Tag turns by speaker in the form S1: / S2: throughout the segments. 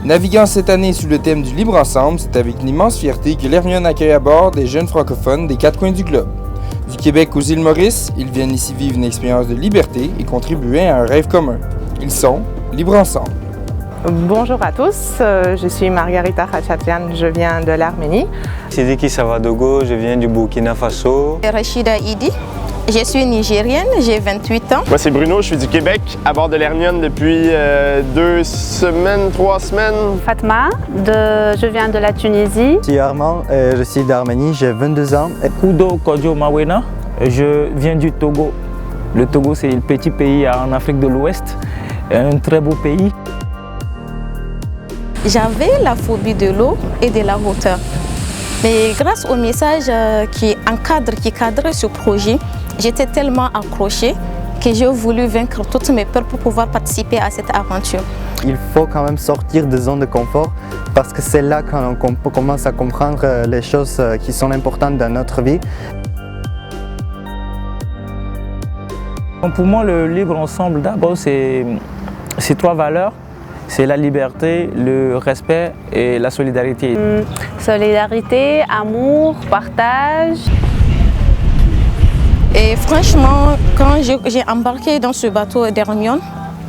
S1: Naviguant cette année sous le thème du Libre Ensemble, c'est avec une immense fierté que l'Hermione accueille à bord des jeunes francophones des quatre coins du globe. Du Québec aux îles Maurice, ils viennent ici vivre une expérience de liberté et contribuer à un rêve commun. Ils sont Libre Ensemble.
S2: Bonjour à tous, je suis Margarita Khachatyan, je viens de l'Arménie.
S3: Sidiki Savadogo, je viens du Burkina Faso.
S4: Rachida Idi, je suis nigérienne, j'ai 28 ans.
S5: Moi c'est Bruno, je suis du Québec, à bord de l'Hermione depuis 3 semaines.
S6: Fatma, je viens de la Tunisie.
S7: Je suis Armand, je suis d'Arménie, j'ai 22 ans.
S8: Kudo Kodjo Mawena, je viens du Togo. Le Togo c'est le petit pays en Afrique de l'Ouest, un très beau pays.
S4: J'avais la phobie de l'eau et de la hauteur. Mais grâce au message qui cadrait ce projet, j'étais tellement accrochée que j'ai voulu vaincre toutes mes peurs pour pouvoir participer à cette aventure.
S7: Il faut quand même sortir des zones de confort parce que c'est là qu'on commence à comprendre les choses qui sont importantes dans notre vie.
S8: Pour moi, le Libre Ensemble, d'abord, c'est 3 valeurs. C'est la liberté, le respect et la solidarité.
S6: Solidarité, amour, partage.
S4: Et franchement, quand j'ai embarqué dans ce bateau d'Hermione,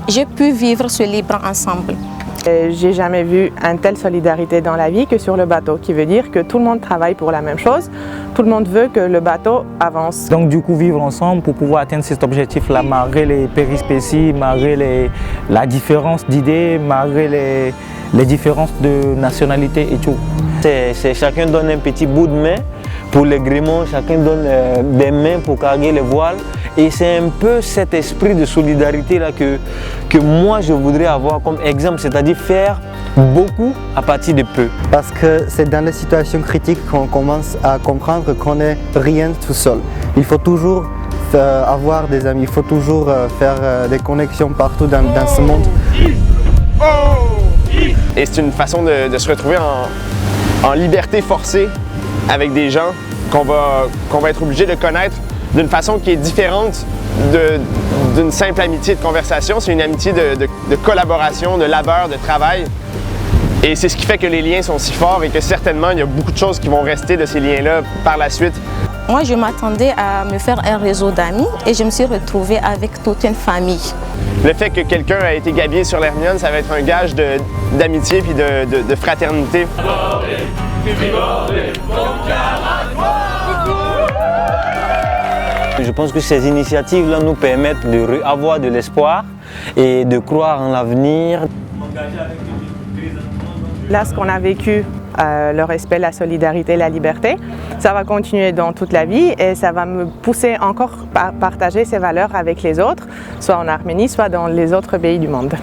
S4: j'ai pu vivre ce libre ensemble.
S2: J'ai jamais vu une telle solidarité dans la vie que sur le bateau, qui veut dire que tout le monde travaille pour la même chose, tout le monde veut que le bateau avance.
S8: Donc du coup, vivre ensemble pour pouvoir atteindre cet objectif-là, malgré les périspéties, malgré la différence d'idées, malgré les différences de nationalité et tout.
S3: Chacun donne un petit bout de main pour les gréements, chacun donne des mains pour carguer les voiles. Et c'est un peu cet esprit de solidarité là que moi je voudrais avoir comme exemple, c'est-à-dire faire beaucoup à partir de peu.
S7: Parce que c'est dans les situations critiques qu'on commence à comprendre qu'on n'est rien tout seul. Il faut toujours avoir des amis, il faut toujours faire des connexions partout dans ce monde.
S5: Et c'est une façon de se retrouver en liberté forcée avec des gens qu'on va être obligé de connaître d'une façon qui est différente d'une simple amitié de conversation. C'est une amitié de collaboration, de labeur, de travail. Et c'est ce qui fait que les liens sont si forts et que certainement il y a beaucoup de choses qui vont rester de ces liens-là par la suite.
S4: Moi, je m'attendais à me faire un réseau d'amis et je me suis retrouvée avec toute une famille.
S5: Le fait que quelqu'un a été gabier sur l'Hermione, ça va être un gage d'amitié puis de fraternité.
S3: Je pense que ces initiatives-là nous permettent d'avoir de l'espoir et de croire en l'avenir.
S2: Là, ce qu'on a vécu, le respect, la solidarité, la liberté, ça va continuer dans toute la vie et ça va me pousser encore à partager ces valeurs avec les autres, soit en Arménie, soit dans les autres pays du monde.